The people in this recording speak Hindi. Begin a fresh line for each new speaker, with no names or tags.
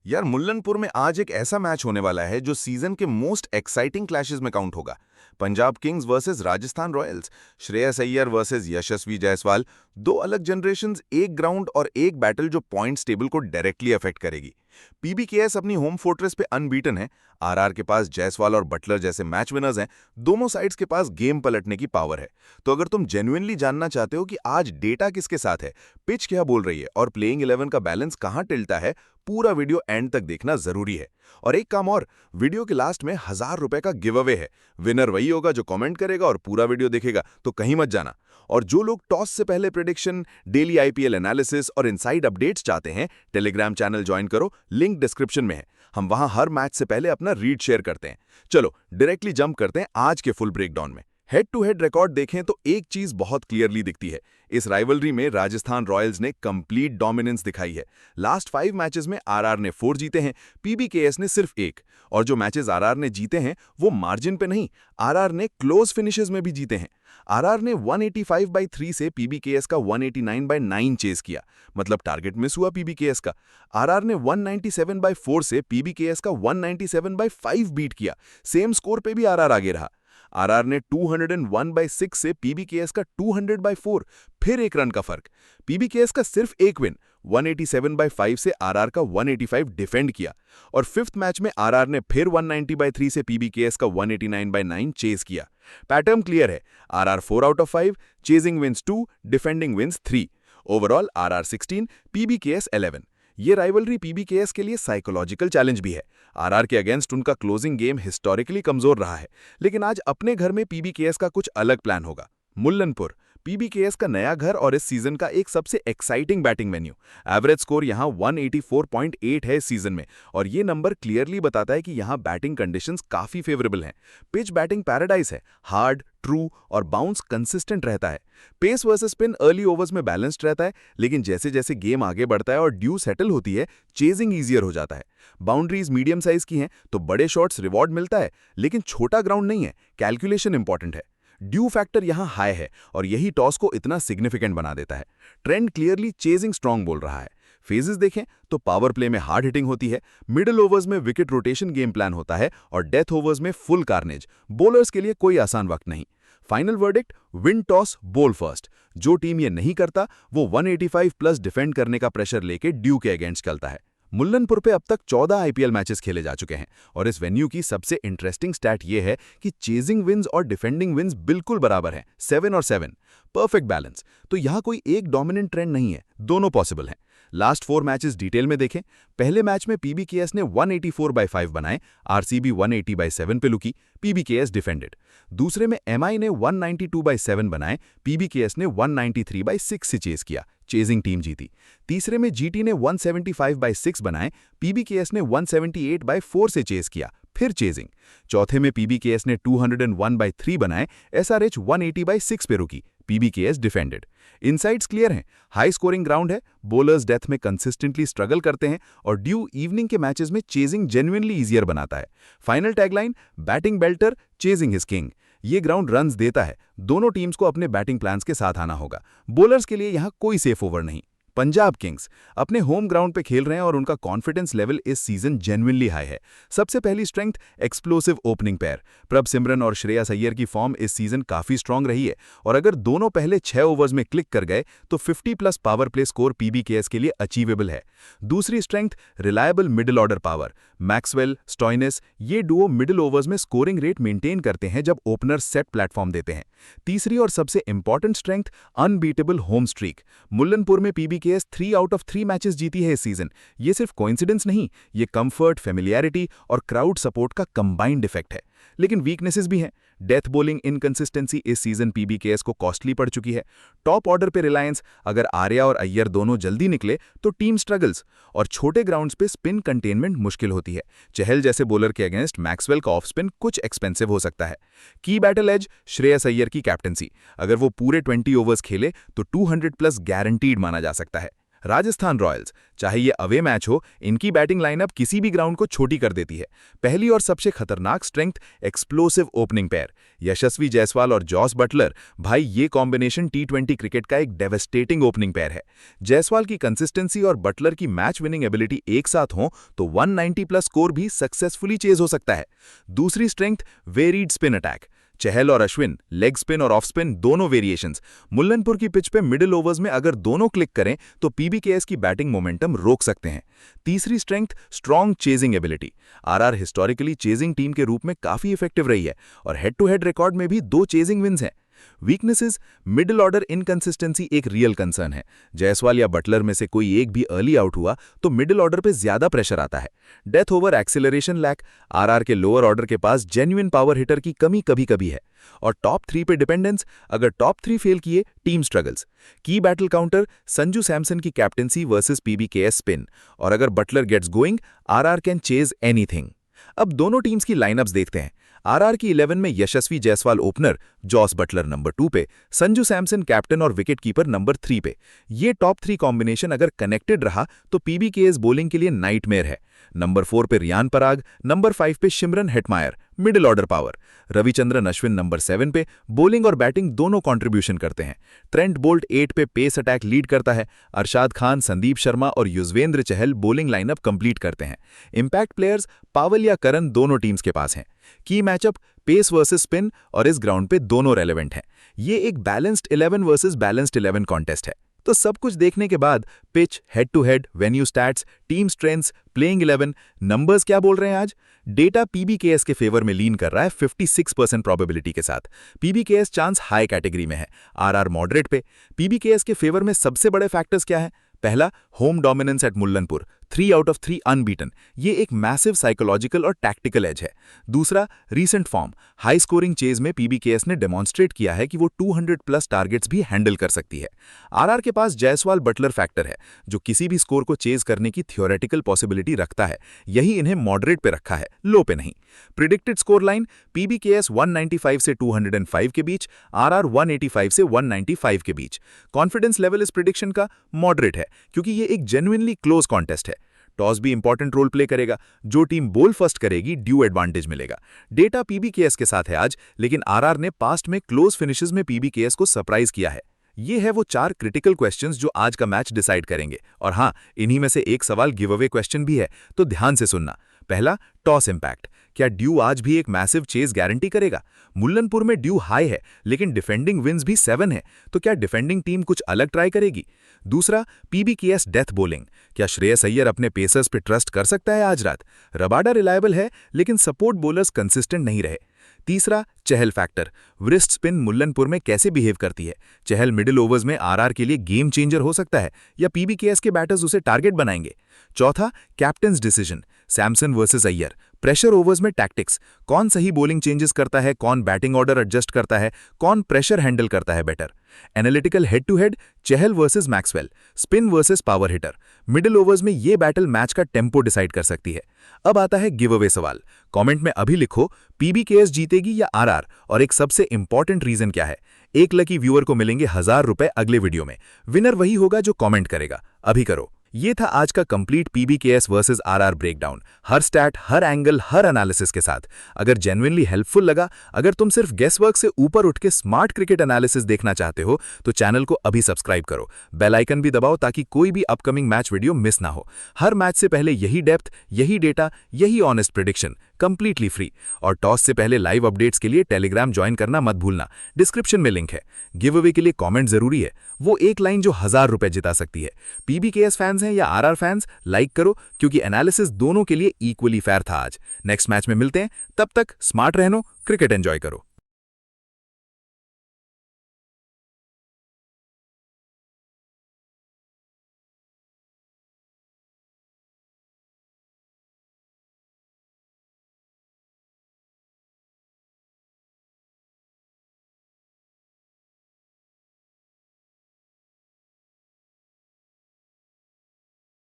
यार मुल्लनपुर में आज एक ऐसा मैच होने वाला है जो सीजन के मोस्ट एक्साइटिंग क्लैशेस में काउंट होगा। Punjab kings versus Rajasthan royals, Shreyas Iyer versus Yashasvi Jaiswal. दो अलग जनरेशंस, एक ग्राउंड और एक बैटल जो पॉइंट्स टेबल को डायरेक्टली अफेक्ट करेगी। पीबीकेएस अपनी होम फोर्ट्रेस पे अनबीटन है। आरआर के पास जायसवाल और बटलर जैसे मैच विनर्स हैं। दोनों साइड्स के पास गेम पलटने की पावर है। तो अगर तुम जेन्युइनली जानना चाहते हो कि आज डेटा किसके साथ है, पिच क्या बोल रही है और प्लेइंग 11 का बैलेंस कहां टिल्टा है, पूरा वीडियो एंड तक देखना जरूरी है। और एक काम और, वीडियो के लास्ट में ₹1000 का गिव अवे है। विनर वही होगा जो कमेंट करेगा और पूरा वीडियो देखेगा, तो कहीं मत जाना। और जो लोग टॉस से पहले प्रेडिक्शन, डेली आईपीएल एनालिसिस और इनसाइड अपडेट्स चाहते हैं, टेलीग्राम चैनल ज्वाइन करो, लिंक डिस्क्रिप्शन में है। हम वहां हर मैच से पहले अपना रीड शेयर करते हैं। चलो डायरेक्टली जंप करते हैं आज के फुल ब्रेकडाउन में। हेड टू हेड रिकॉर्ड देखें तो एक चीज बहुत क्लियरली दिखती है। इस राइवलरी में राजस्थान रॉयल्स ने कंप्लीट डोमिनेंस दिखाई है। लास्ट 5 मैचेस में आरआर ने 4 जीते हैं, पीबीकेएस ने सिर्फ 1। और जो मैचेस आरआर ने जीते हैं वो मार्जिन पे नहीं, आरआर ने क्लोज फिनिशेस में भी जीते हैं। आरआर ने 185/3 से पीबीकेएस का 189/9 चेस किया, मतलब टारगेट मिस हुआ पीबीकेएस का। आरआर ने 197/4 से पीबीकेएस का 197/5 बीट किया, सेम स्कोर पे भी आरआर आगे रहा। आरआर ने 201/6 से पीबीकेएस का 200/4, फिर 1 रन का फर्क। पीबीकेएस का सिर्फ एक विन, 187/5 से आरआर का 185 डिफेंड किया। और फिफ्थ मैच में आरआर ने फिर 190/3 से पीबीकेएस का 189/9 चेस किया। पैटर्न क्लियर है, RR 4 out of 5, chasing wins 2, defending wins 3। Overall RR 16, PBKS 11। ये राइवलरी पीबीकेएस के लिए साइकोलॉजिकल चैलेंज भी है। आरआर के अगेंस्ट उनका क्लोजिंग गेम हिस्टोरिकली कमजोर रहा है, लेकिन आज अपने घर में पीबीकेएस का कुछ अलग प्लान होगा। मुल्लनपुर, पीबीकेएस का नया घर और इस सीजन का एक सबसे exciting batting venue. Average score यहां 184.8 है इस सीजन में, और ये नंबर क्लियरली बताता है कि यहां बैटिंग कंडीशंस काफी फेवरेबल हैं। पिच बैटिंग पैराडाइज है, हार्ड, ट्रू और बाउंस कंसिस्टेंट रहता है। Pace versus spin early overs में बैलेंस्ड रहता है, लेकिन जैसे जैसे गेम आगे बढ़ता है और ड्यू सेटल होती है, चेजिंग ईजियर हो जाता है। बाउंड्रीज मीडियम साइज की हैं, तो बड़े शॉट्स रिवॉर्ड मिलता है, लेकिन छोटा ग्राउंड नहीं है, कैलकुलेशन इंपॉर्टेंट है। ड्यू फैक्टर यहां हाई है और यही टॉस को इतना सिग्निफिकेंट बना देता है। ट्रेंड क्लियरली चेजिंग स्ट्रांग बोल रहा है। फेजेस देखें तो पावर प्ले में हार्ड हिटिंग होती है, मिडिल ओवर्स में विकेट रोटेशन गेम प्लान होता है और डेथ ओवर्स में फुल कार्नेज। बॉलर्स के लिए कोई आसान वक्त नहीं। फाइनल वर्डिक्ट, विन टॉस बोल फर्स्ट। जो टीम ये नहीं करता वो 185 प्लस डिफेंड करने का प्रेशर लेके ड्यू के अगेंस्ट चलता है। मुल्लनपुर पे अब तक 14 आईपीएल मैचेस खेले जा चुके हैं, और इस वेन्यू की सबसे इंटरेस्टिंग स्टैट ये है कि चेजिंग विंस और डिफेंडिंग विंस बिल्कुल बराबर हैं, 7 और 7, परफेक्ट बैलेंस। तो यहाँ कोई एक डोमिनेंट ट्रेंड नहीं है, दोनों पॉसिबल हैं। लास्ट 4 मैचेस डिटेल में देखें। पहले मैच में पीबीकेएस ने 184/5 बनाए, आरसीबी 180/7 पे लुकी, पीबीकेएस डिफेंडेड। दूसरे में एमआई ने 192/7 बनाए, पीबीकेएस ने 193/6 से चेस किया, चेजिंग टीम जीती। तीसरे में जीटी ने 175/6 बनाए, पीबीकेएस ने 178/4 से चेस किया, फिर चेजिंग। चौथे में पीबीकेएस ने 201/3 बनाए, एसआरएच 180/6 पे रुकी, पीबीकेएस डिफेंडेड। इनसाइड्स क्लियर हैं, हाई स्कोरिंग ग्राउंड है, बॉलर्स डेथ में कंसिस्टेंटली स्ट्रगल करते हैं और ड्यू इवनिंग के मैचेस में चेजिंग जेन्युइनली ईजियर बनाता है। Final tagline, batting belter, chasing his king. ये ग्राउंड रन्स देता है, दोनों टीम्स को अपने बैटिंग प्लान्स के साथ आना होगा। बॉलर्स के लिए यहां कोई सेफ ओवर नहीं। पंजाब किंग्स अपने होम ग्राउंड पे खेल रहे हैं और उनका कॉन्फिडेंस लेवल इस सीजन जेन्युइनली हाई है। सबसे पहली स्ट्रेंथ, एक्सप्लोसिव ओपनिंग पेयर। प्रभ सिमरन और श्रेयस अय्यर की फॉर्म इस सीजन काफी स्ट्रांग रही है, और अगर दोनों पहले 6 ओवर्स में क्लिक कर गए तो 50+ पावर प्ले स्कोर पीबीकेएस के लिए अचीवेबल है। दूसरी strength, reliable middle order power. Maxwell, Stoinis, ये डुओ मिडिल ओवर्स में स्कोरिंग रेट मेंटेन करते हैं जब ओपनर सेट प्लेटफॉर्म देते हैं। तीसरी और सबसे important strength, unbeatable home streak. Mullanpur में पीबीकेएस 3 आउट ऑफ 3 मैचेस जीती है इस सीजन। ये सिर्फ कोइंसिडेंस नहीं, ये कंफर्ट, फेमिलियरिटी और क्राउड सपोर्ट का कंबाइंड इफेक्ट है। लेकिन वीकनेसेस भी हैं। डेथ बॉलिंग इनकंसिस्टेंसी इस सीजन पीबीकेएस को कॉस्टली पड़ चुकी है। टॉप ऑर्डर पे रिलायंस, अगर आर्या और अय्यर दोनों जल्दी निकले तो टीम स्ट्रगल्स, और छोटे ग्राउंड्स पे स्पिन कंटेनमेंट मुश्किल होती है। चहल जैसे बॉलर के अगेंस्ट मैक्सवेल का ऑफ स्पिन कुछ एक्सपेंसिव हो सकता है। की बैटल एज, श्रेयस अय्यर की कैप्टनसी। अगर वो पूरे 20 ओवर्स खेले तो 200+ गारंटीड माना जा सकता है। राजस्थान रॉयल्स, चाहे ये अवे मैच हो, इनकी बैटिंग लाइनअप किसी भी ग्राउंड को छोटी कर देती है। पहली और सबसे खतरनाक स्ट्रेंथ एक्सप्लोसिव ओपनिंग पेयर, यशस्वी जायसवाल और जॉस बटलर। भाई ये कॉम्बिनेशन टी20 क्रिकेट का एक डेवस्टेटिंग ओपनिंग पेयर है। जायसवाल की कंसिस्टेंसी और बटलर की मैच विनिंग एबिलिटी एक साथ हो तो 190 प्लस स्कोर भी सक्सेसफुली चेज हो सकता है। दूसरी स्ट्रेंथ वेरीड स्पिन अटैक, चहल और अश्विन लेग स्पिन और ऑफ स्पिन दोनों वेरिएशंस। मुल्लनपुर की पिच पे मिडिल ओवर्स में अगर दोनों क्लिक करें तो पीबीकेएस की बैटिंग मोमेंटम रोक सकते हैं। तीसरी strength strong chasing ability, RR historically chasing team के रूप में काफी इफेक्टिव रही है और हेड टू हेड रिकॉर्ड में भी 2 चेजिंग विन्स हैं। वीकनेसेस, मिडिल ऑर्डर इनकंसिस्टेंसी एक रियल कंसर्न है। जायसवाल या बटलर में से कोई एक भी अर्ली आउट हुआ तो मिडिल ऑर्डर पे ज्यादा प्रेशर आता है। Death over acceleration lack, RR के लोअर ऑर्डर के पास जेन्युइन पावर हिटर की कमी कभी कभी है। और टॉप 3 पे डिपेंडेंस, अगर टॉप 3 फेल किए टीम स्ट्रगल्स। की बैटल काउंटर, संजू सैमसन की कैप्टेंसी वर्सेस पीबीकेएस स्पिन, और अगर Buttler gets going RR can chase anything. अब दोनों टीम्स की लाइनअप्स देखते हैं। आरआर की 11 में Yashasvi Jaiswal opener, Jos Buttler number 2 पे, संजू सैमसन कैप्टन और विकेटकीपर नंबर 3 पे। ये टॉप 3 कॉम्बिनेशन अगर कनेक्टेड रहा तो पीबीकेएस बॉलिंग के लिए नाइटमेयर है। नंबर 4 पे रियान पराग, नंबर 5 पे Shimron Hetmyer, middle order power. Ravichandran Ashwin number 7 पे, बॉलिंग और बैटिंग दोनों कंट्रीब्यूशन करते हैं। ट्रेंट बोल्ट 8 पे पेस अटैक लीड करता है। अरशाद खान, संदीप शर्मा और Yuzvendra Chahal bowling lineup complete करते हैं। इंपैक्ट प्लेयर्स पावल या करन दोनों टीम्स के पास हैं। की मैचअप पेस वर्सेस स्पिन, और इस ग्राउंड पे दोनों रेलेवेंट हैं। ये एक बैलेंस्ड 11 वर्सेस बैलेंस्ड 11 कॉन्टेस्ट है। तो सब कुछ देखने के बाद pitch, head to head, venue stats, team strengths, playing 11, numbers क्या बोल रहे हैं आज? डेटा पीबीकेएस के फेवर में लीन कर रहा है 56% प्रोबेबिलिटी के साथ। पीबीकेएस चांस हाई कैटेगरी में है, आरआर मॉडरेट पे। पीबीकेएस के फेवर में सबसे बड़े फैक्टर्स क्या हैं? पहला, home dominance at Mullanpur, 3 out of 3 unbeaten. ये एक मैसिव साइकोलॉजिकल और टैक्टिकल एज है। दूसरा, recent form, high scoring chase में पीबीकेएस ने डेमॉन्स्ट्रेट किया है कि वो 200 प्लस टारगेट्स भी हैंडल कर सकती है। आरआर के पास जायसवाल बटलर फैक्टर है, जो किसी भी स्कोर को चेज करने की थियोरेटिकल पॉसिबिलिटी रखता है। यही इन्हें मॉडरेट पे रखा है, लो पे नहीं। प्रिडिक्टेड स्कोर लाइन, पीबीकेएस 195 से 205 के बीच, आरआर 185 से 195 के बीच। कॉन्फिडेंस लेवल इस प्रिडिक्शन का मॉडरेट है, क्योंकि ये एक जेन्युइनली क्लोज कॉन्टेस्ट है। टॉस भी इंपॉर्टेंट रोल प्ले करेगा। जो टीम बॉल फर्स्ट करेगी ड्यू एडवांटेज मिलेगा। डेटा पीबीकेएस के साथ है आज, लेकिन आरआर ने पास्ट में क्लोज फिनिशेस में पीबीकेएस को सरप्राइज किया है। ये है वो 4 क्रिटिकल क्वेश्चंस जो आज का मैच डिसाइड करेंगे। और हाँ, इन्हीं में से एक सवाल गिव अवे क्वेश्चन भी है, तो ध्यान से सुनना। पहला, टॉस इंपैक्ट, क्या ड्यू आज भी एक मैसिव चेज गारंटी करेगा? मुल्लनपुर में ड्यू हाई है, लेकिन डिफेंडिंग विन्स भी 7 है, तो क्या डिफेंडिंग टीम कुछ अलग ट्राई करेगी? दूसरा, पीबीकेएस डेथ बॉलिंग, क्या श्रेयस अय्यर अपने पेसर्स पे ट्रस्ट कर सकता है आज रात? रबाडा रिलायबल है, लेकिन सपोर्ट बॉलर्स कंसिस्टेंट नहीं रहे। तीसरा, चहल फैक्टर, व्रिस्ट स्पिन मुल्लनपुर में कैसे बिहेव करती है? चहल मिडिल ओवर्स में आरआर के लिए गेम चेंजर हो सकता है, या पीबीकेएस के बैटर्स उसे टारगेट बनाएंगे? चौथा, captains decision, Samson versus Iyer, pressure overs में टैक्टिक्स, कौन सही बॉलिंग चेंजेस करता है, कौन बैटिंग ऑर्डर एडजस्ट करता है, कौन प्रेशर हैंडल करता है better? Analytical head to head, Chahal versus Maxwell, spin versus power hitter. Middle overs में ये बैटल मैच का टेम्पो डिसाइड कर सकती है। अब आता है गिव अवे सवाल। कमेंट में अभी लिखो, पीबीकेएस जीतेगी या आरआर, और एक सबसे इंपॉर्टेंट रीजन क्या है? एक लकी व्यूअर को मिलेंगे 1000 रुपए अगले वीडियो में। विनर वही होगा जो कमेंट करेगा। अभी करो। ये था आज का complete PBKS versus RR breakdown, हर स्टैट, हर एंगल, हर एनालिसिस के साथ। अगर जेन्युइनली हेल्पफुल लगा, अगर तुम सिर्फ गेस वर्क से ऊपर उठ के स्मार्ट क्रिकेट एनालिसिस देखना चाहते हो, तो चैनल को अभी सब्सक्राइब करो। बेल आइकन भी दबाओ ताकि कोई भी अपकमिंग मैच वीडियो मिस ना हो। हर मैच से पहले यही डेप्थ, यही डेटा, यही ऑनेस्ट प्रेडिक्शन, कंप्लीटली फ्री। और टॉस से पहले लाइव अपडेट्स के लिए टेलीग्राम ज्वाइन करना मत भूलना, डिस्क्रिप्शन में लिंक है। गिव अवे के लिए कमेंट जरूरी है, वो एक लाइन जो 1000 रुपए जिता सकती है। पीबीकेएस फैंस हैं या आरआर फैंस, लाइक करो, क्योंकि एनालिसिस दोनों के लिए इक्वली फेयर था आज। नेक्स्ट मैच में मिलते हैं, तब तक स्मार्ट रहनो, क्रिकेट एंजॉय करो।